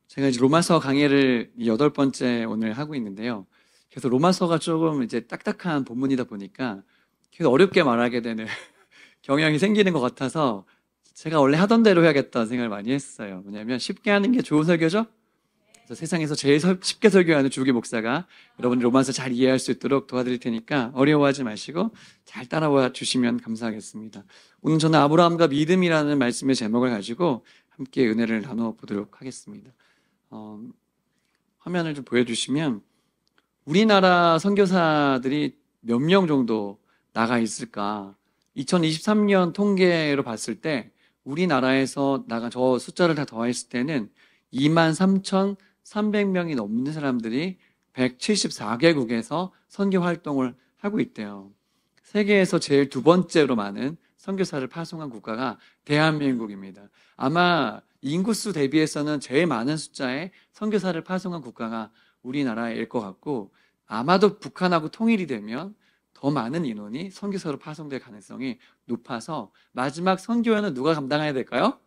제가 이제 로마서 강의를 8번째 오늘 하고 있는데요. 그래서 로마서가 조금 이제 딱딱한 본문이다 보니까 계속 어렵게 말하게 되는 경향이 생기는 것 같아서 제가 원래 하던 대로 해야겠다는 생각을 많이 했어요. 왜냐하면 쉽게 하는 게 좋은 설교죠? 그래서 세상에서 제일 쉽게 설교하는 주기 목사가 여러분 로마서 잘 이해할 수 있도록 도와드릴 테니까 어려워하지 마시고 잘 따라와 주시면 감사하겠습니다. 오늘 저는 아브라함과 믿음이라는 말씀의 제목을 가지고 함께 은혜를 나눠보도록 하겠습니다. 화면을 좀 보여주시면 우리나라 선교사들이 몇 명 정도 나가 있을까? 2023년 통계로 봤을 때 우리나라에서 나간 저 숫자를 다 더했을 때는 23,300명이 넘는 사람들이 174개국에서 선교 활동을 하고 있대요. 세계에서 제일 두 번째로 많은 선교사를 파송한 국가가 대한민국입니다. 아마 인구수 대비해서는 제일 많은 숫자의 선교사를 파송한 국가가 우리나라일 것 같고, 아마도 북한하고 통일이 되면 더 많은 인원이 선교사로 파송될 가능성이 높아서 마지막 선교회는 누가 감당해야 될까요?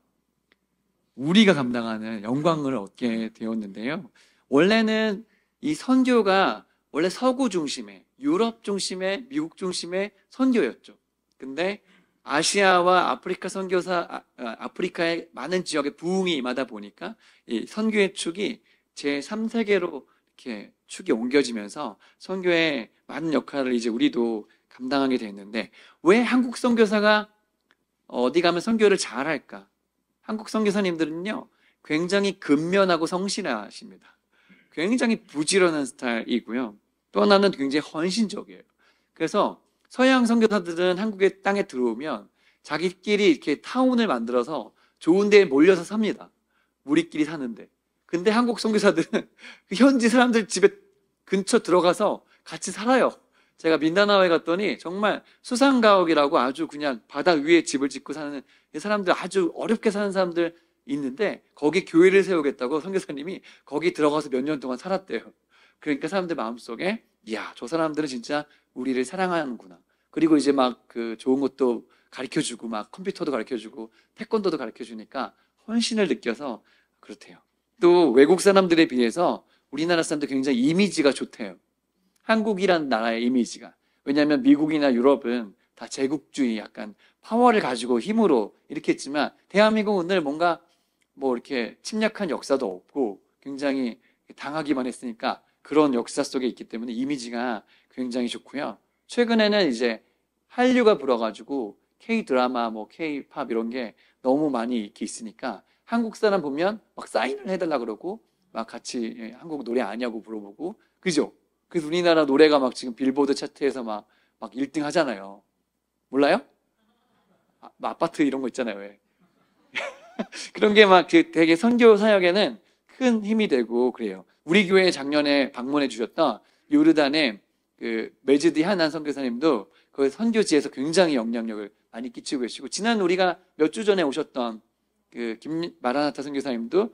우리가 감당하는 영광을 얻게 되었는데요. 원래는 이 선교가 원래 서구 중심의, 유럽 중심의, 미국 중심의 선교였죠. 근데 아시아와 아프리카 아프리카의 많은 지역에 부흥이 임하다 보니까 이 선교의 축이 제3세계로 이렇게 축이 옮겨지면서 선교의 많은 역할을 이제 우리도 감당하게 됐는데, 왜 한국 선교사가 어디 가면 선교를 잘할까? 한국 선교사님들은요, 굉장히 근면하고 성실하십니다. 굉장히 부지런한 스타일이고요. 또 하나는 굉장히 헌신적이에요. 그래서 서양 선교사들은 한국의 땅에 들어오면 자기끼리 이렇게 타운을 만들어서 좋은 데에 몰려서 삽니다. 우리끼리 사는데. 근데 한국 선교사들은 현지 사람들 집에 근처 들어가서 같이 살아요. 제가 민다나오에 갔더니 정말 수상가옥이라고 아주 그냥 바다 위에 집을 짓고 사는 사람들, 아주 어렵게 사는 사람들 있는데 거기 교회를 세우겠다고 선교사님이 거기 들어가서 몇 년 동안 살았대요. 그러니까 사람들 마음속에 이야, 저 사람들은 진짜 우리를 사랑하는구나. 그리고 이제 막 그 좋은 것도 가르쳐주고 막 컴퓨터도 가르쳐주고 태권도도 가르쳐주니까 헌신을 느껴서 그렇대요. 또 외국 사람들에 비해서 우리나라 사람들 굉장히 이미지가 좋대요. 한국이란 나라의 이미지가. 왜냐하면 미국이나 유럽은 다 제국주의, 약간 파워를 가지고 힘으로 이렇게 했지만 대한민국은 늘 뭔가 뭐 이렇게 침략한 역사도 없고 굉장히 당하기만 했으니까 그런 역사 속에 있기 때문에 이미지가 굉장히 좋고요. 최근에는 이제 한류가 불어가지고 K-드라마, 뭐 K-팝 이런 게 너무 많이 이렇게 있으니까 한국 사람 보면 막 사인을 해달라 그러고 막 같이 한국 노래 아냐고 물어보고, 그죠? 그래서 우리나라 노래가 막 지금 빌보드 차트에서 막 1등 하잖아요. 몰라요? 아파트 이런 거 있잖아요. 왜? 그런 게 막 되게 선교 사역에는 큰 힘이 되고 그래요. 우리 교회 작년에 방문해 주셨던 요르단의 그 메즈디 하난 선교사님도 그 선교지에서 굉장히 영향력을 많이 끼치고 계시고, 지난 우리가 몇 주 전에 오셨던 그 마라나타 선교사님도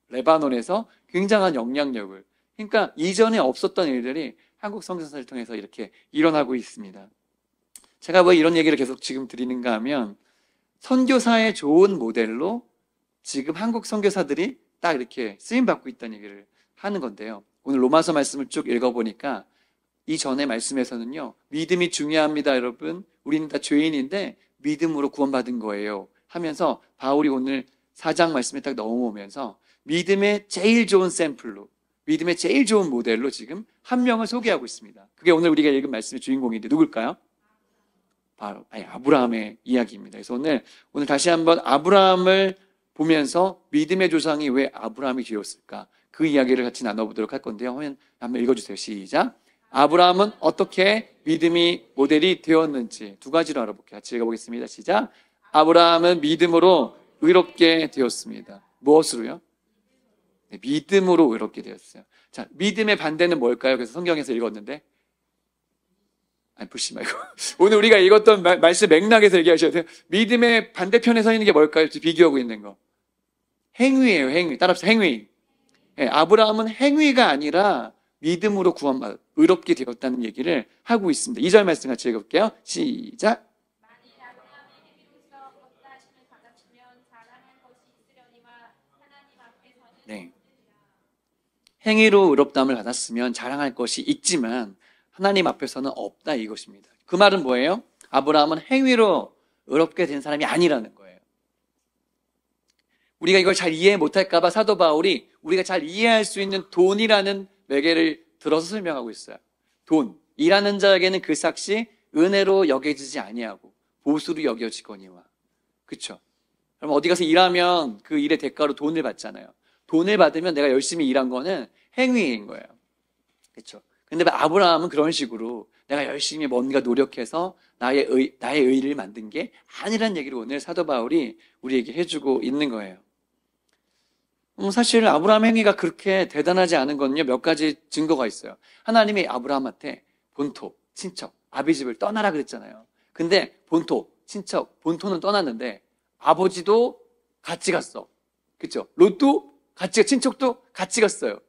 레바논에서 굉장한 영향력을, 그러니까 이전에 없었던 일들이 한국 선교사를 통해서 이렇게 일어나고 있습니다. 제가 왜 이런 얘기를 계속 지금 드리는가 하면 선교사의 좋은 모델로 지금 한국 선교사들이 딱 이렇게 쓰임받고 있다는 얘기를 하는 건데요. 오늘 로마서 말씀을 쭉 읽어보니까 이전의 말씀에서는요, 믿음이 중요합니다 여러분, 우리는 다 죄인인데 믿음으로 구원받은 거예요 하면서 바울이 오늘 4장 말씀에 딱 넘어오면서 믿음의 제일 좋은 샘플로, 믿음의 제일 좋은 모델로 지금 한 명을 소개하고 있습니다. 그게 오늘 우리가 읽은 말씀의 주인공인데 누굴까요? 바로 아브라함의 이야기입니다. 그래서 오늘 다시 한번 아브라함을 보면서 믿음의 조상이 왜 아브라함이 되었을까, 그 이야기를 같이 나눠보도록 할 건데요. 한번 읽어주세요. 시작. 아브라함은 어떻게 믿음이 모델이 되었는지 두 가지로 알아볼게요. 같이 읽어보겠습니다. 시작. 아브라함은 믿음으로 의롭게 되었습니다. 무엇으로요? 네, 믿음으로 의롭게 되었어요. 자, 믿음의 반대는 뭘까요? 그래서 성경에서 읽었는데, 보시 말고 오늘 우리가 읽었던 말씀 맥락에서 얘기하셔야 돼요. 믿음의 반대편에 서 있는 게 뭘까요? 비교하고 있는 거. 행위예요. 행위. 따라합시다. 행위. 네, 아브라함은 행위가 아니라 믿음으로 의롭게 되었다는 얘기를 하고 있습니다. 2절 말씀 같이 읽을게요. 시작. 네. 행위로 의롭다함을 받았으면 자랑할 것이 있지만 하나님 앞에서는 없다 이것입니다. 그 말은 뭐예요? 아브라함은 행위로 의롭게 된 사람이 아니라는 거예요. 우리가 이걸 잘 이해 못할까 봐 사도 바울이 우리가 잘 이해할 수 있는 돈이라는 매개를 들어서 설명하고 있어요. 돈, 일하는 자에게는 그 삭시 은혜로 여겨지지 아니하고 보수로 여겨지거니와. 그렇죠? 그럼 어디 가서 일하면 그 일의 대가로 돈을 받잖아요. 돈을 받으면 내가 열심히 일한 거는 행위인 거예요. 그렇죠? 근데 아브라함은 그런 식으로 내가 열심히 뭔가 노력해서 나의 의를 만든 게 아니란 얘기를 오늘 사도 바울이 우리에게 해주고 있는 거예요. 사실 아브라함 행위가 그렇게 대단하지 않은 건요, 몇 가지 증거가 있어요. 하나님이 아브라함한테 본토, 친척, 아비집을 떠나라 그랬잖아요. 근데 본토, 친척, 본토는 떠났는데 아버지도 같이 갔어. 그쵸? 롯도 같이, 친척도 같이 갔어요.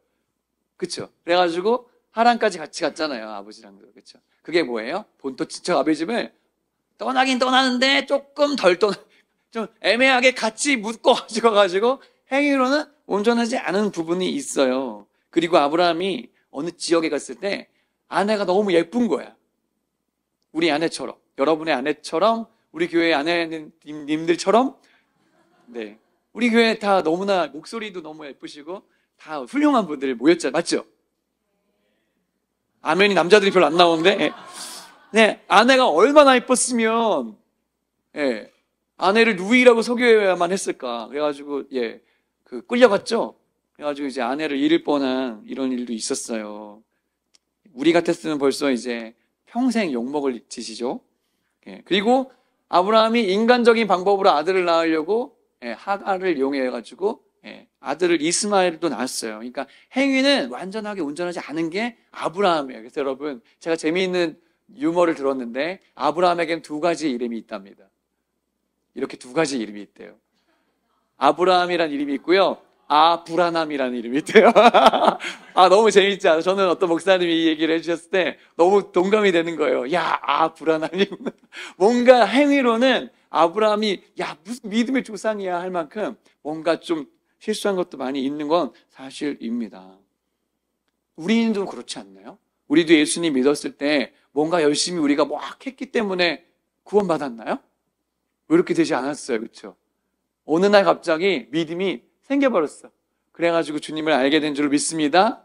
그쵸? 그래가지고 하란까지 같이 갔잖아요, 아버지랑도. 그쵸? 그게 뭐예요? 본토, 친척, 아비집을 떠나긴 떠나는데 조금 좀 애매하게 같이 묶어가지고 행위로는 온전하지 않은 부분이 있어요. 그리고 아브라함이 어느 지역에 갔을 때 아내가 너무 예쁜 거야. 우리 아내처럼, 여러분의 아내처럼, 우리 교회 아내님들처럼, 네, 우리 교회 다 너무나 목소리도 너무 예쁘시고 다 훌륭한 분들이 모였잖아요. 맞죠? 아멘이 남자들이 별로 안 나오는데, 네, 아내가 얼마나 예뻤으면, 예, 아내를 누이라고 소개해야만 했을까. 그래가지고, 예, 끌려갔죠? 그래가지고 이제 아내를 잃을 뻔한 이런 일도 있었어요. 우리 같았으면 벌써 이제 평생 욕먹을 짓이죠. 예, 그리고 아브라함이 인간적인 방법으로 아들을 낳으려고 하갈을 이용해가지고 아들을 이스마엘도 낳았어요. 그러니까 행위는 완전하게 온전하지 않은 게 아브라함이에요. 그래서 여러분, 제가 재미있는 유머를 들었는데 아브라함에겐 두 가지 이름이 있답니다. 이렇게 두 가지 이름이 있대요. 아브라함이라는 이름이 있고요, 아브라함이라는 이름이 있대요. 너무 재밌지 않아요? 저는 어떤 목사님이 이 얘기를 해주셨을 때 너무 동감이 되는 거예요. 야, 아브라함이 뭔가 행위로는 아브라함이 무슨 믿음의 조상이야 할 만큼 뭔가 좀 실수한 것도 많이 있는 건 사실입니다. 우리도 그렇지 않나요? 우리도 예수님 믿었을 때 뭔가 열심히 우리가 막 했기 때문에 구원받았나요? 왜 이렇게 되지 않았어요? 그렇죠? 어느 날 갑자기 믿음이 생겨버렸어. 그래가지고 주님을 알게 된 줄 믿습니다.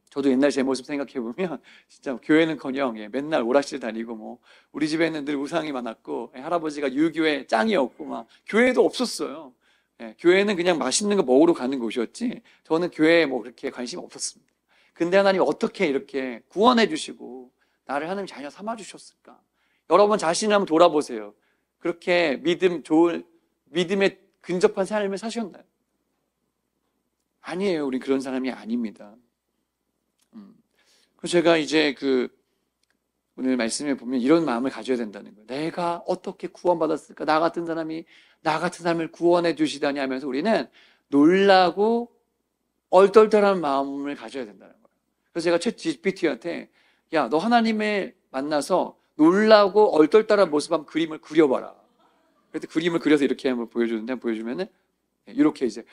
저도 옛날 제 모습 생각해보면 진짜 교회는커녕 맨날 오락실 다니고 우리 집에는 늘 우상이 많았고 할아버지가 유교의 짱이었고 막 교회도 없었어요. 교회는 그냥 맛있는 거 먹으러 가는 곳이었지 저는 교회에 그렇게 관심 없었습니다. 근데 하나님 어떻게 이렇게 구원해 주시고 나를 하나님 자녀 삼아 주셨을까? 여러분 자신을 한번 돌아보세요. 그렇게 믿음에 근접한 삶을 사셨나요? 아니에요. 우리 그런 사람이 아닙니다. 그래서 제가 이제 오늘 말씀에 보면 이런 마음을 가져야 된다는 거예요. 내가 어떻게 구원받았을까? 나 같은 사람이 나 같은 삶을 구원해 주시다니 하면서 우리는 놀라고 얼떨떨한 마음을 가져야 된다는 거예요. 그래서 제가 챗 GPT한테 야, 너 하나님을 만나서 놀라고 얼떨떨한 모습 한번 그림을 그려봐라. 그래서 그림을 그려서 이렇게 한번 보여주면은 이렇게 이제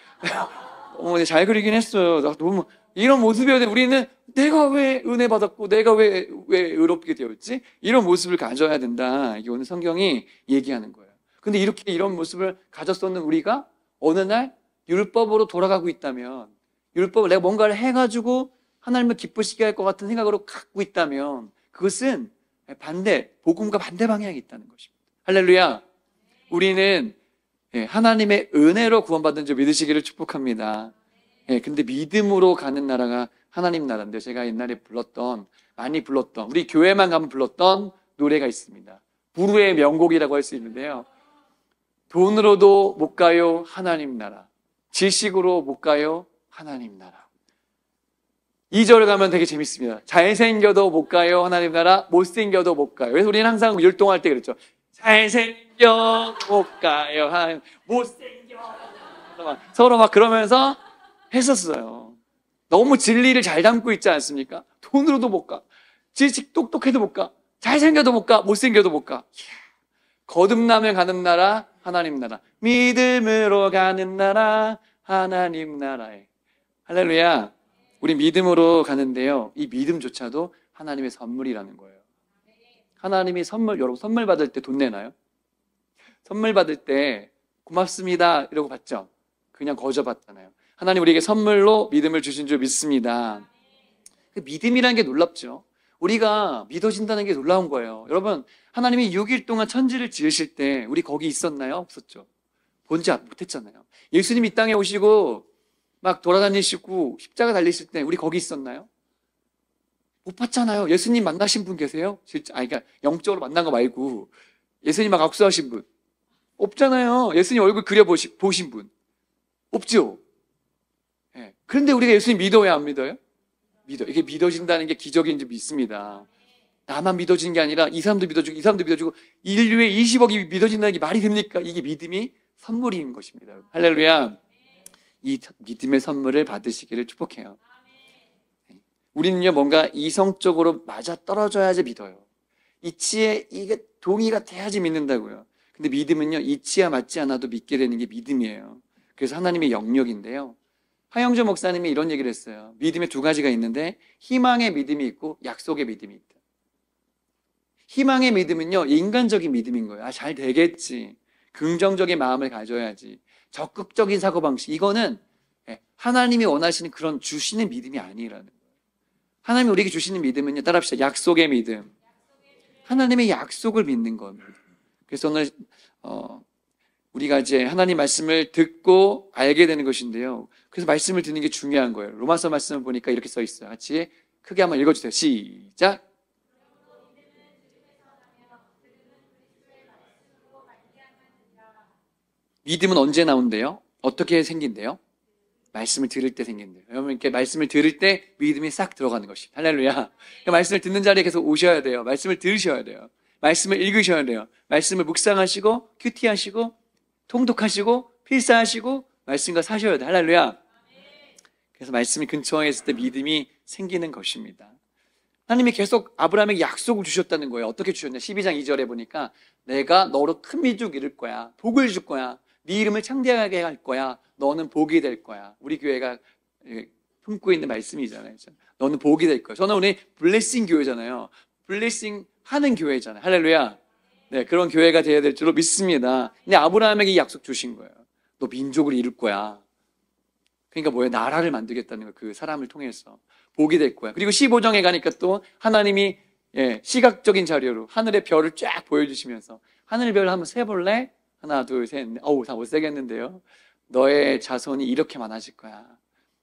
잘 그리긴 했어요. 너무 이런 모습이어야 돼. 우리는 내가 왜 은혜 받았고 내가 왜 의롭게 되었지? 이런 모습을 가져야 된다. 이게 오늘 성경이 얘기하는 거예요. 근데 이런 모습을 가졌었는 우리가 어느 날 율법으로 돌아가고 있다면, 율법을 내가 뭔가를 해가지고 하나님을 기쁘시게 할 것 같은 생각으로 갖고 있다면 그것은 복음과 반대 방향이 있다는 것입니다. 할렐루야. 우리는 하나님의 은혜로 구원받은 줄 믿으시기를 축복합니다. 근데 믿음으로 가는 나라가 하나님 나라인데 제가 옛날에 많이 불렀던 우리 교회만 가면 불렀던 노래가 있습니다. 부르의 명곡이라고 할 수 있는데요. 돈으로도 못 가요 하나님 나라, 지식으로 못 가요 하나님 나라. 2절 가면 되게 재밌습니다. 잘생겨도 못 가요 하나님 나라, 못생겨도 못 가요. 그래서 우리는 항상 율동할 때 그랬죠. 잘생겨 못 가요 하나님, 못생겨 서로 막 그러면서 했었어요. 너무 진리를 잘 담고 있지 않습니까? 돈으로도 못 가, 지식 똑똑해도 못 가, 잘생겨도 못 가, 못생겨도 못 가. 거듭나면 가는 나라 하나님 나라, 믿음으로 가는 나라 하나님 나라에. 할렐루야. 우리 믿음으로 가는데요. 이 믿음조차도 하나님의 선물이라는 거예요. 하나님이 선물, 여러분 선물 받을 때 돈 내나요? 선물 받을 때 고맙습니다 이러고 받죠? 그냥 거저 받잖아요. 하나님 우리에게 선물로 믿음을 주신 줄 믿습니다. 그 믿음이라는 게 놀랍죠. 우리가 믿어진다는 게 놀라운 거예요. 여러분, 하나님이 6일 동안 천지를 지으실 때 우리 거기 있었나요? 없었죠. 본지 못했잖아요. 예수님 이 땅에 오시고 막 돌아다니시고 십자가 달리실 때 우리 거기 있었나요? 못 봤잖아요. 예수님 만나신 분 계세요? 그러니까 영적으로 만난 거 말고 예수님 막 악수하신 분 없잖아요. 예수님 얼굴 보신 분 없죠. 네. 그런데 우리가 예수님 믿어야 안 믿어요? 믿어. 이게 믿어진다는 게 기적인지 믿습니다. 나만 믿어지는 게 아니라 이 사람도 믿어주고 이 사람도 믿어주고 인류의 20억이 믿어진다는 게 말이 됩니까? 이게 믿음이 선물인 것입니다. 할렐루야. 이 믿음의 선물을 받으시기를 축복해요. 우리는요 뭔가 이성적으로 맞아 떨어져야지 믿어요. 이치에 이게 동의가 돼야지 믿는다고요. 근데 믿음은요 이치와 맞지 않아도 믿게 되는 게 믿음이에요. 그래서 하나님의 영역인데요. 하영조 목사님이 이런 얘기를 했어요. 믿음에 두 가지가 있는데 희망의 믿음이 있고 약속의 믿음이 있다. 희망의 믿음은요 인간적인 믿음인 거예요. 잘 되겠지. 긍정적인 마음을 가져야지. 적극적인 사고방식. 이거는 하나님이 원하시는 그런 주시는 믿음이 아니라는 거예요. 하나님이 우리에게 주시는 믿음은요, 따라합시다. 약속의 믿음. 하나님의 약속을 믿는 겁니다. 그래서 오늘 우리가 이제 하나님 말씀을 듣고 알게 되는 것인데요. 그래서 말씀을 듣는 게 중요한 거예요. 로마서 말씀을 보니까 이렇게 써 있어요. 같이 크게 한번 읽어주세요. 시작. 믿음은 언제 나온대요? 어떻게 생긴대요? 말씀을 들을 때 생긴대요. 여러분 이렇게 말씀을 들을 때 믿음이 싹 들어가는 것입니다. 할렐루야. 말씀을 듣는 자리에 계속 오셔야 돼요. 말씀을 들으셔야 돼요. 말씀을 읽으셔야 돼요. 말씀을 묵상하시고 큐티하시고 통독하시고 필사하시고 말씀과 사셔야 돼요. 할렐루야. 그래서 말씀이 근처에 있을 때 믿음이 생기는 것입니다. 하나님이 계속 아브라함에게 약속을 주셨다는 거예요. 어떻게 주셨냐? 12장 2절에 보니까 내가 너로 큰 민족 이룰 거야. 복을 줄 거야. 네 이름을 창대하게 할 거야. 너는 복이 될 거야. 우리 교회가 품고 있는 말씀이잖아요. 너는 복이 될 거야. 저는 우리 블레싱 교회잖아요. 블레싱 하는 교회잖아요. 할렐루야. 네, 그런 교회가 되어야 될 줄로 믿습니다. 근데 아브라함에게 이 약속 주신 거예요. 너 민족을 이룰 거야. 그러니까 뭐예요? 나라를 만들겠다는 거예요. 그 사람을 통해서. 복이 될 거야. 그리고 15장에 가니까 또 하나님이 시각적인 자료로 하늘의 별을 쫙 보여주시면서 하늘의 별을 한번 세볼래? 하나, 둘, 셋, 넷. 어우, 다 못 세겠는데요. 너의 자손이 이렇게 많아질 거야.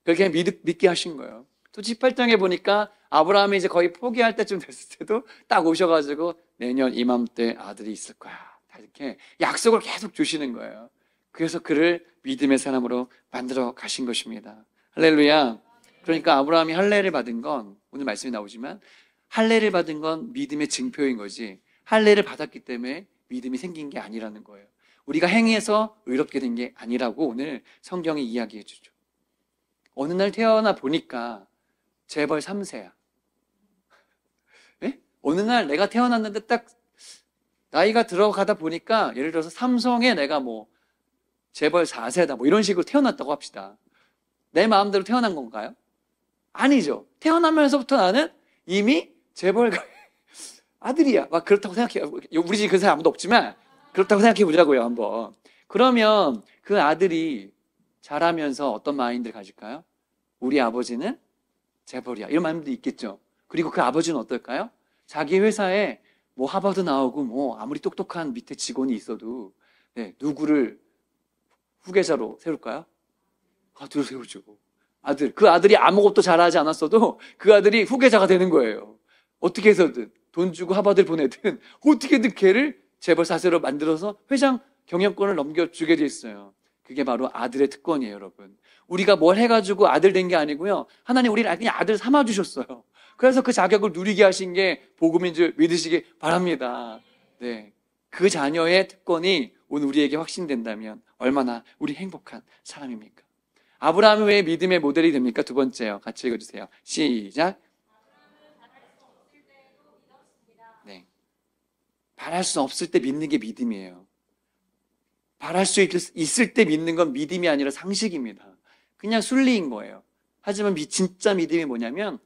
그렇게 믿게 하신 거예요. 또 18장에 보니까 아브라함이 이제 거의 포기할 때쯤 됐을 때도 딱 오셔가지고 내년 이맘때 아들이 있을 거야. 다 이렇게 약속을 계속 주시는 거예요. 그래서 그를 믿음의 사람으로 만들어 가신 것입니다. 할렐루야. 그러니까 아브라함이 할례를 받은 건 오늘 말씀이 나오지만 할례를 받은 건 믿음의 증표인 거지 할례를 받았기 때문에 믿음이 생긴 게 아니라는 거예요. 우리가 행해서 의롭게 된 게 아니라고 오늘 성경이 이야기해 주죠. 어느 날 태어나 보니까 재벌 3세야. 네? 어느 날 내가 태어났는데 딱 나이가 들어가다 보니까 예를 들어서 삼성에 내가 뭐 재벌 4세다 뭐 이런 식으로 태어났다고 합시다. 내 마음대로 태어난 건가요? 아니죠. 태어나면서부터 나는 이미 재벌 아들이야. 막 그렇다고 생각해요. 우리 집에 그 사람 아무도 없지만 그렇다고 생각해 보자고요, 한번. 그러면 그 아들이 자라면서 어떤 마인드를 가질까요? 우리 아버지는 재벌이야. 이런 마음도 있겠죠. 그리고 그 아버지는 어떨까요? 자기 회사에 뭐 하버드 나오고 뭐 아무리 똑똑한 밑에 직원이 있어도 누구를 후계자로 세울까요? 아들을 세우죠. 그 아들이 아무것도 잘하지 않았어도 그 아들이 후계자가 되는 거예요. 어떻게 해서든 돈 주고 하버드를 보내든 어떻게든 걔를 재벌 4세로 만들어서 회장 경영권을 넘겨주게 돼 있어요. 그게 바로 아들의 특권이에요, 여러분. 우리가 뭘 해가지고 아들 된 게 아니고요. 하나님 우리를 그냥 아들 삼아주셨어요. 그래서 그 자격을 누리게 하신 게 복음인 줄 믿으시기 바랍니다. 네, 그 자녀의 특권이 오늘 우리에게 확신된다면 얼마나 우리 행복한 사람입니까? 아브라함은 왜 믿음의 모델이 됩니까? 두 번째요. 같이 읽어주세요. 시작. 네, 바랄 수 없을 때 믿는 게 믿음이에요. 바랄 수 있을 때 믿는 건 믿음이 아니라 상식입니다. 그냥 순리인 거예요. 하지만 진짜 믿음이 뭐냐면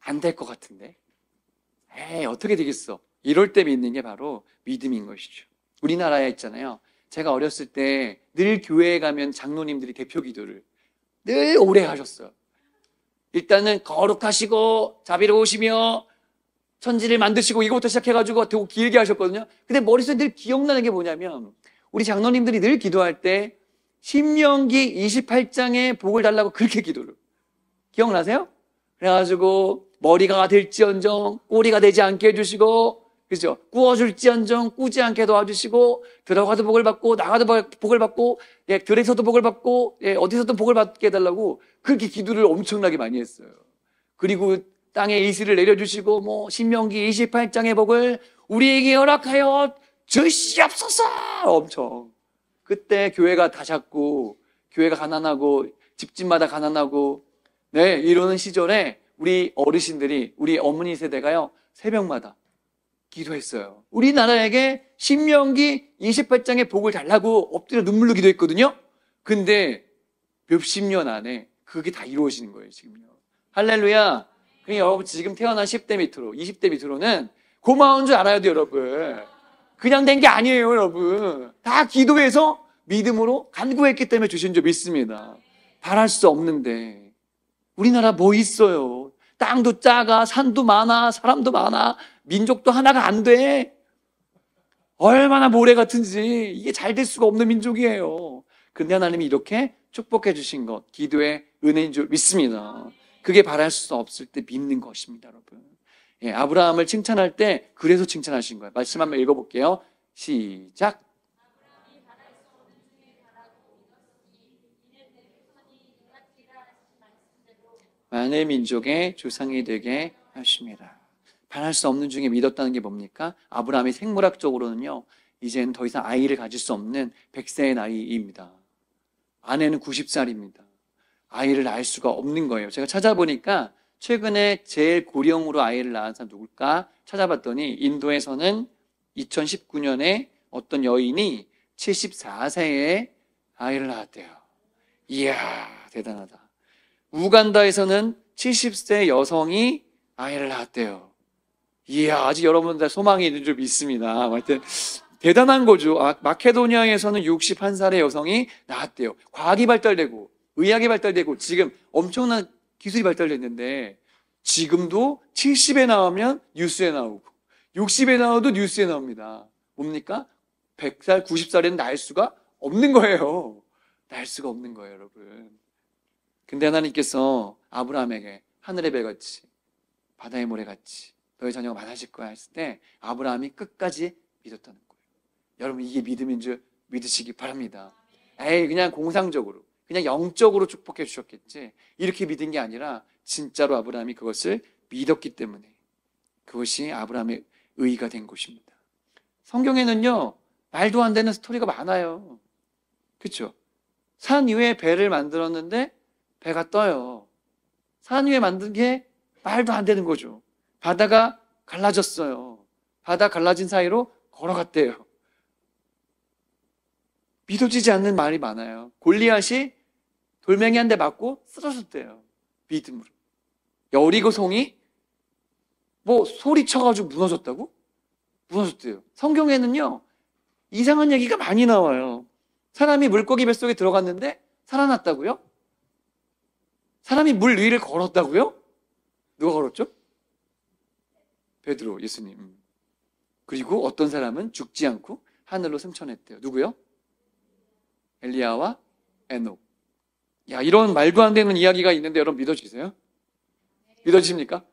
안 될 것 같은데, 에이 어떻게 되겠어, 이럴 때 믿는 게 바로 믿음인 것이죠. 우리나라에 있잖아요, 제가 어렸을 때 늘 교회에 가면 장로님들이 대표 기도를 늘 오래 하셨어요. 일단은 거룩하시고 자비로우시며 천지를 만드시고, 이것부터 시작해가지고 되게 길게 하셨거든요. 근데 머릿속에 늘 기억나는 게 뭐냐면, 우리 장로님들이 늘 기도할 때 신명기 28장에 복을 달라고 그렇게 기도를, 기억나세요? 그래가지고 머리가 될지언정 꼬리가 되지 않게 해주시고, 그죠? 구워줄지언정 꾸지 않게 도와주시고, 들어가도 복을 받고 나가도 복을 받고, 예, 들에서도 복을 받고, 예, 어디서도 복을 받게 해달라고 그렇게 기도를 엄청나게 많이 했어요. 그리고 땅에 이슬을 내려주시고, 뭐 신명기 28장의 복을 우리에게 허락하여 주시옵소서, 엄청. 그때 교회가 다 작고 교회가 가난하고 집집마다 가난하고, 네, 이러는 시절에 우리 어르신들이, 우리 어머니 세대가요, 새벽마다 기도했어요. 우리나라에게 신명기 28장의 복을 달라고 엎드려 눈물로 기도했거든요. 근데 몇십 년 안에 그게 다 이루어지는 거예요, 지금요. 할렐루야. 그러니까 여러분 지금 태어난 10대 밑으로, 20대 밑으로는 고마운 줄 알아야 돼요, 여러분. 그냥 된 게 아니에요, 여러분. 다 기도해서 믿음으로 간구했기 때문에 주신 줄 믿습니다. 바랄 수 없는데 우리나라 뭐 있어요? 땅도 작아, 산도 많아, 사람도 많아, 민족도 하나가 안 돼. 얼마나 모래 같은지, 이게 잘 될 수가 없는 민족이에요. 근데 하나님이 이렇게 축복해 주신 것, 기도의 은혜인 줄 믿습니다. 그게 바랄 수 없을 때 믿는 것입니다, 여러분. 예, 아브라함을 칭찬할 때 그래서 칭찬하신 거예요. 말씀 한번 읽어볼게요. 시작. 많은 민족의 조상이 되게 하십니다. 바랄 수 없는 중에 믿었다는 게 뭡니까? 아브라함이 생물학적으로는요, 이제는 더 이상 아이를 가질 수 없는 100세의 나이입니다. 아내는 90살입니다. 아이를 낳을 수가 없는 거예요. 제가 찾아보니까 최근에 제일 고령으로 아이를 낳은 사람 누굴까 찾아봤더니, 인도에서는 2019년에 어떤 여인이 74세에 아이를 낳았대요. 이야, 대단하다. 우간다에서는 70세 여성이 아이를 낳았대요. 이야, 아직 여러분들 소망이 있는 줄 믿습니다. 하여튼 대단한 거죠. 마케도니아에서는 61살의 여성이 낳았대요. 과학이 발달되고 의학이 발달되고 지금 엄청난 기술이 발달됐는데, 지금도 70에 나오면 뉴스에 나오고 60에 나와도 뉴스에 나옵니다. 뭡니까? 100살, 90살에는 낳을 수가 없는 거예요. 낳을 수가 없는 거예요, 여러분. 근데 하나님께서 아브라함에게 하늘의 배같이 바다의 모래같이 너의 자녀가 많아질 거야 했을 때 아브라함이 끝까지 믿었다는 거예요. 여러분, 이게 믿음인 줄 믿으시기 바랍니다. 에이, 그냥 공상적으로, 그냥 영적으로 축복해 주셨겠지, 이렇게 믿은 게 아니라 진짜로 아브라함이 그것을 믿었기 때문에 그것이 아브라함의 의의가 된 것입니다. 성경에는요, 말도 안 되는 스토리가 많아요. 그렇죠? 산 위에 배를 만들었는데 배가 떠요. 산 위에 만든 게 말도 안 되는 거죠. 바다가 갈라졌어요. 바다 갈라진 사이로 걸어갔대요. 믿어지지 않는 말이 많아요. 골리앗이 돌멩이 한 대 맞고 쓰러졌대요. 믿음으로. 여리고 성이 뭐 소리쳐가지고 무너졌다고? 무너졌대요. 성경에는요, 이상한 얘기가 많이 나와요. 사람이 물고기 뱃속에 들어갔는데 살아났다고요? 사람이 물 위를 걸었다고요? 누가 걸었죠? 베드로, 예수님. 그리고 어떤 사람은 죽지 않고 하늘로 승천했대요. 누구요? 엘리야와 에녹. 야, 이런 말도 안 되는 이야기가 있는데 여러분 믿어지세요? 믿어지십니까?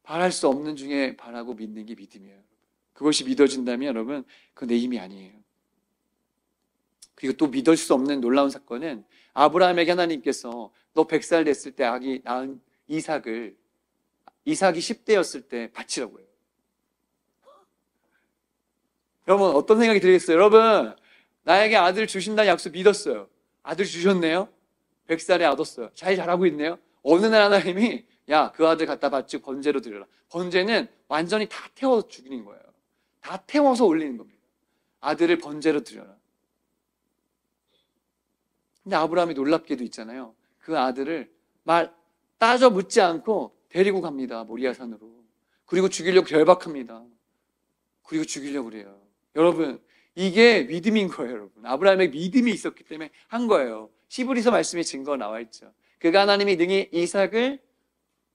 바랄 수 없는 중에 바라고 믿는 게 믿음이에요. 그것이 믿어진다면 여러분, 그건 내 힘이 아니에요. 그리고 또 믿을 수 없는 놀라운 사건은, 아브라함에게 하나님께서 너 100살 됐을 때 아기 낳은 이삭이 10대였을 때 바치라고 해요. 여러분, 어떤 생각이 들겠어요? 여러분, 나에게 아들 주신다는 약속 믿었어요. 아들 주셨네요. 100살에 얻었어요. 잘 자라고 있네요. 어느 날 하나님이, 야, 그 아들 갖다 바치고 번제로 드려라. 번제는 완전히 다 태워서 죽이는 거예요. 다 태워서 올리는 겁니다. 아들을 번제로 드려라. 근데 아브라함이 놀랍게도 있잖아요. 그 아들을 말 따져 묻지 않고 데리고 갑니다. 모리아 산으로. 그리고 죽이려고 결박합니다. 그리고 죽이려고 그래요. 여러분, 이게 믿음인 거예요, 여러분. 아브라함의 믿음이 있었기 때문에 한 거예요. 시브리서 말씀의 증거가 나와 있죠. 그가 하나님이 능히 이삭을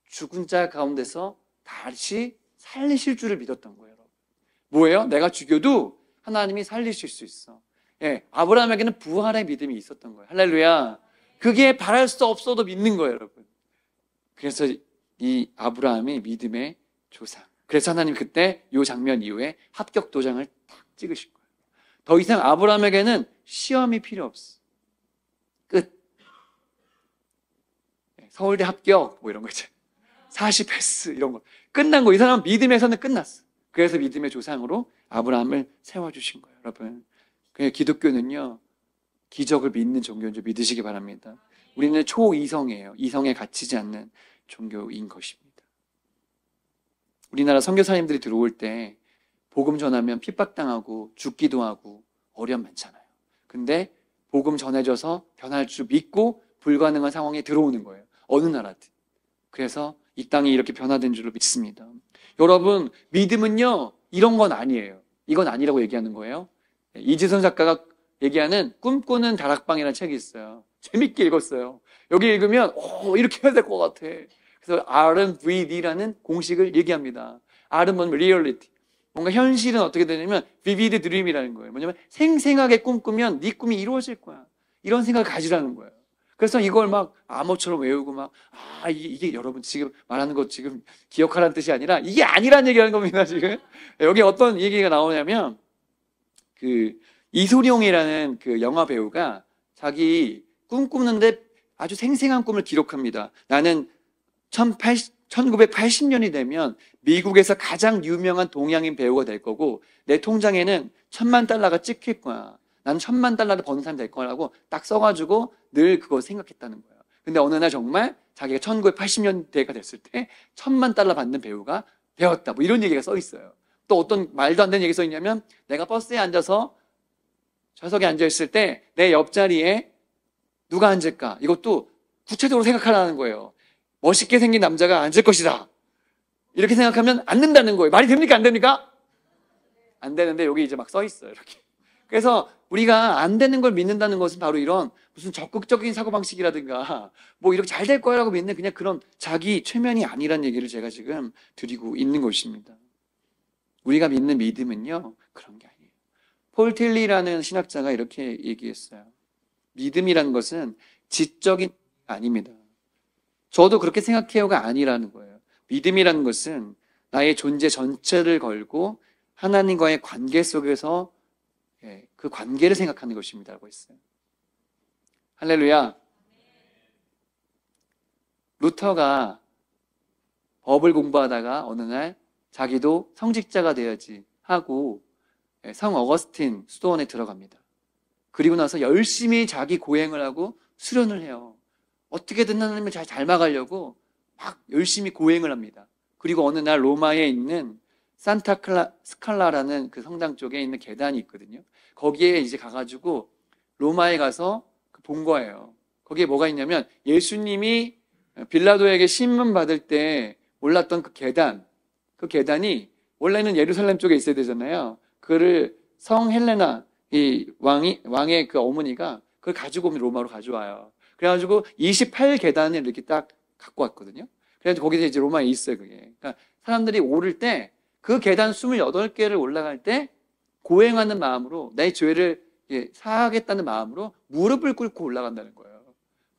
죽은 자 가운데서 다시 살리실 줄을 믿었던 거예요, 여러분. 뭐예요? 내가 죽여도 하나님이 살리실 수 있어. 예, 아브라함에게는 부활의 믿음이 있었던 거예요. 할렐루야. 그게 바랄 수 없어도 믿는 거예요, 여러분. 그래서 이 아브라함이 믿음의 조상. 그래서 하나님 그때 이 장면 이후에 합격 도장을 딱 찍으실 거예요. 더 이상 아브라함에게는 시험이 필요 없어. 끝. 서울대 합격 뭐 이런 거 있잖아요. 40 패스 이런 거 끝난 거. 이 사람은 믿음에서는 끝났어. 그래서 믿음의 조상으로 아브라함을 세워주신 거예요, 여러분. 그래서 기독교는요, 기적을 믿는 종교인 줄 믿으시기 바랍니다. 우리는 초이성이에요. 이성에 갇히지 않는 종교인 것입니다. 우리나라 선교사님들이 들어올 때 복음 전하면 핍박당하고 죽기도 하고 어려움 많잖아요. 근데 복음 전해져서 변할 줄 믿고 불가능한 상황에 들어오는 거예요. 어느 나라든. 그래서 이 땅이 이렇게 변화된 줄로 믿습니다. 여러분, 믿음은요, 이런 건 아니에요. 이건 아니라고 얘기하는 거예요. 이지선 작가가 얘기하는 꿈꾸는 다락방이라는 책이 있어요. 재밌게 읽었어요. 여기 읽으면 이렇게 해야 될 것 같아. 그래서 RMVD라는 공식을 얘기합니다. R은 뭐냐면 reality. 뭔가 현실은 어떻게 되냐면 vivid dream이라는 거예요. 뭐냐면 생생하게 꿈꾸면 네 꿈이 이루어질 거야. 이런 생각을 가지라는 거예요. 그래서 이걸 막 암호처럼 외우고 막 이게 여러분 지금 말하는 것 지금 기억하라는 뜻이 아니라 이게 아니라는 얘기하는 겁니다, 지금. 여기 어떤 얘기가 나오냐면 그 이소룡이라는 그 영화 배우가 자기 꿈꾸는데 아주 생생한 꿈을 기록합니다. 나는 1980년이 되면 미국에서 가장 유명한 동양인 배우가 될 거고 내 통장에는 $10,000,000가 찍힐 거야. 나는 $10,000,000를 버는 사람이 될 거라고 딱 써가지고 늘 그거 생각했다는 거예요. 근데 어느 날 정말 자기가 1980년대가 됐을 때 $10,000,000 받는 배우가 되었다. 뭐 이런 얘기가 써 있어요. 또 어떤 말도 안 되는 얘기 써 있냐면 내가 버스에 앉아서 좌석에 앉아있을 때 내 옆자리에 누가 앉을까? 이것도 구체적으로 생각하라는 거예요. 멋있게 생긴 남자가 앉을 것이다. 이렇게 생각하면 앉는다는 거예요. 말이 됩니까? 안 됩니까? 안 되는데 여기 이제 막 써 있어요. 이렇게. 그래서 우리가 안 되는 걸 믿는다는 것은 바로 이런 무슨 적극적인 사고방식이라든가 뭐 이렇게 잘 될 거라고 믿는 그냥 그런 자기 최면이 아니란 얘기를 제가 지금 드리고 있는 것입니다. 우리가 믿는 믿음은요, 그런 게 아니에요. 폴 틸리라는 신학자가 이렇게 얘기했어요. 믿음이라는 것은 지적인 아닙니다. 저도 그렇게 생각해요가 아니라는 거예요. 믿음이라는 것은 나의 존재 전체를 걸고 하나님과의 관계 속에서 그 관계를 생각하는 것입니다 라고 했어요. 할렐루야. 루터가 법을 공부하다가 어느 날 자기도 성직자가 되어야지 하고 성 어거스틴 수도원에 들어갑니다. 그리고 나서 열심히 자기 고행을 하고 수련을 해요. 어떻게든 하나님을 잘 닮아가려고 막 열심히 고행을 합니다. 그리고 어느 날 로마에 있는 산타 스칼라라는 그 성당 쪽에 있는 계단이 있거든요. 거기에 이제 가가지고 로마에 가서 본 거예요. 거기에 뭐가 있냐면 예수님이 빌라도에게 신문 받을 때 올랐던 그 계단이 원래는 예루살렘 쪽에 있어야 되잖아요. 그거를 성 헬레나 이 왕의 그 어머니가 그걸 가지고 오면 로마로 가져와요. 그래가지고 28계단을 이렇게 딱 갖고 왔거든요. 그래서 거기서 이제 로마에 있어요, 그게. 그러니까 사람들이 오를 때 그 계단 28개를 올라갈 때 고행하는 마음으로 내 죄를 사하겠다는 마음으로 무릎을 꿇고 올라간다는 거예요.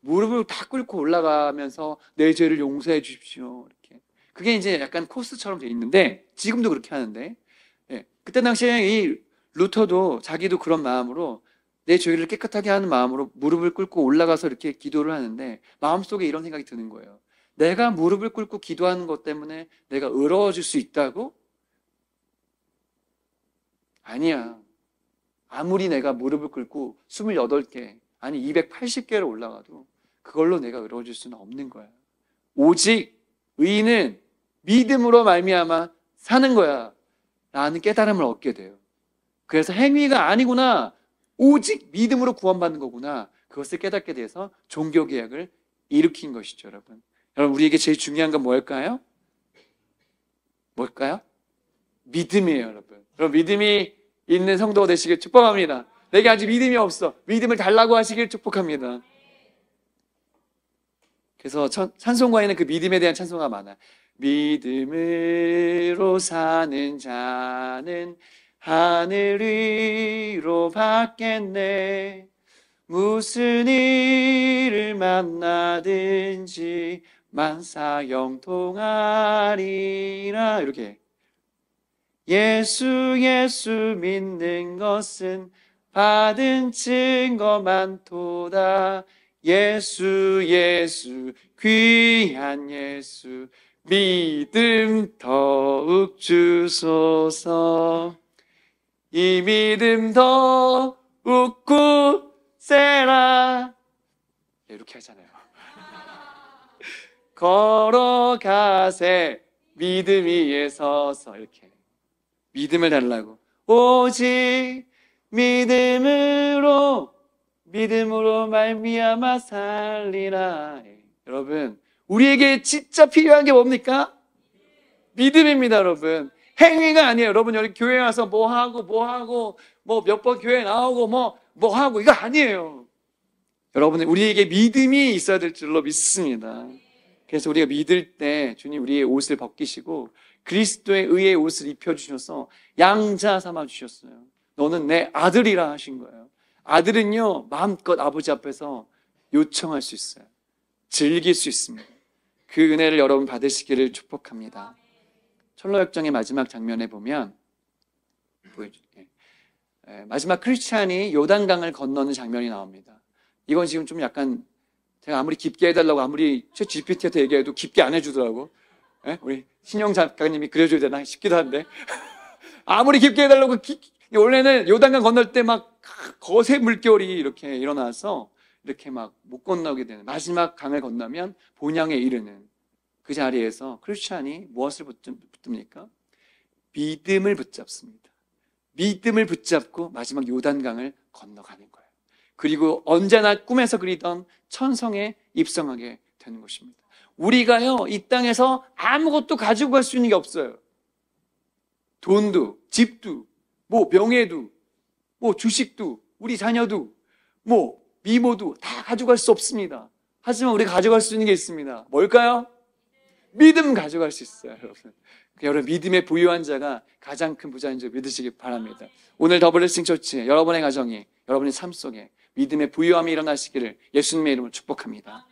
무릎을 다 꿇고 올라가면서 내 죄를 용서해 주십시오. 이렇게. 그게 이제 약간 코스처럼 돼 있는데 지금도 그렇게 하는데 그때 당시에 이 루터도 자기도 그런 마음으로 내 죄를 깨끗하게 하는 마음으로 무릎을 꿇고 올라가서 이렇게 기도를 하는데 마음속에 이런 생각이 드는 거예요. 내가 무릎을 꿇고 기도하는 것 때문에 내가 의로워질 수 있다고? 아니야. 아무리 내가 무릎을 꿇고 28개, 아니 280개를 올라가도 그걸로 내가 의로워질 수는 없는 거야. 오직 의인은 믿음으로 말미암아 사는 거야 라는 깨달음을 얻게 돼요. 그래서 행위가 아니구나, 오직 믿음으로 구원받는 거구나, 그것을 깨닫게 돼서 종교개혁을 일으킨 것이죠, 여러분. 여러분, 우리에게 제일 중요한 건 뭘까요? 뭘까요? 믿음이에요, 여러분. 여러분, 믿음이 있는 성도가 되시길 축복합니다. 내게 아직 믿음이 없어. 믿음을 달라고 하시길 축복합니다. 그래서 찬송가에는 그 믿음에 대한 찬송가 많아요. 믿음으로 사는 자는 하늘 위로 받겠네. 무슨 일을 만나든지 만사형통하리라. 이렇게 예수 믿는 것은 받은 증거 많도다. 예수 귀한 예수 믿음 더욱 주소서. 이 믿음 더욱 굳세라. 이렇게 하잖아요. 걸어가세 믿음 위에 서서. 이렇게 믿음을 달라고. 오직 믿음으로 말미암아 살리라. 여러분, 우리에게 진짜 필요한 게 뭡니까? 믿음입니다, 여러분. 행위가 아니에요. 여러분, 여기 교회 와서 뭐 하고 몇 번 교회 나오고 뭐 하고 이거 아니에요. 여러분, 우리에게 믿음이 있어야 될 줄로 믿습니다. 그래서 우리가 믿을 때 주님 우리의 옷을 벗기시고 그리스도의 의의 옷을 입혀주셔서 양자 삼아 주셨어요. 너는 내 아들이라 하신 거예요. 아들은요, 마음껏 아버지 앞에서 요청할 수 있어요. 즐길 수 있습니다. 그 은혜를 여러분 받으시기를 축복합니다. 철로역정의 마지막 장면에 보면 마지막 크리스찬이 요단강을 건너는 장면이 나옵니다. 이건 지금 좀 약간 제가 아무리 깊게 해달라고 아무리 챗 GPT한테 얘기해도 깊게 안 해주더라고. 우리 신영 작가님이 그려줘야 되나 싶기도 한데 아무리 깊게 해달라고 원래는 요단강 건널 때 막 거세 물결이 이렇게 일어나서 이렇게 막 못 건너게 되는 마지막 강을 건너면 본향에 이르는 그 자리에서 크리스찬이 무엇을 붙듭니까? 믿음을 붙잡습니다. 믿음을 붙잡고 마지막 요단강을 건너가는 거예요. 그리고 언제나 꿈에서 그리던 천성에 입성하게 되는 것입니다. 우리가요, 이 땅에서 아무것도 가지고 갈 수 있는 게 없어요. 돈도, 집도, 명예도, 주식도, 우리 자녀도, 미모도 다 가져갈 수 없습니다. 하지만 우리가 가져갈 수 있는 게 있습니다. 뭘까요? 믿음 가져갈 수 있어요, 여러분. 여러분, 믿음에 부유한 자가 가장 큰 부자인 줄 믿으시기 바랍니다. 오늘 더블레싱 처치 여러분의 가정이, 여러분의 삶 속에 믿음의 부유함이 일어나시기를 예수님의 이름으로 축복합니다.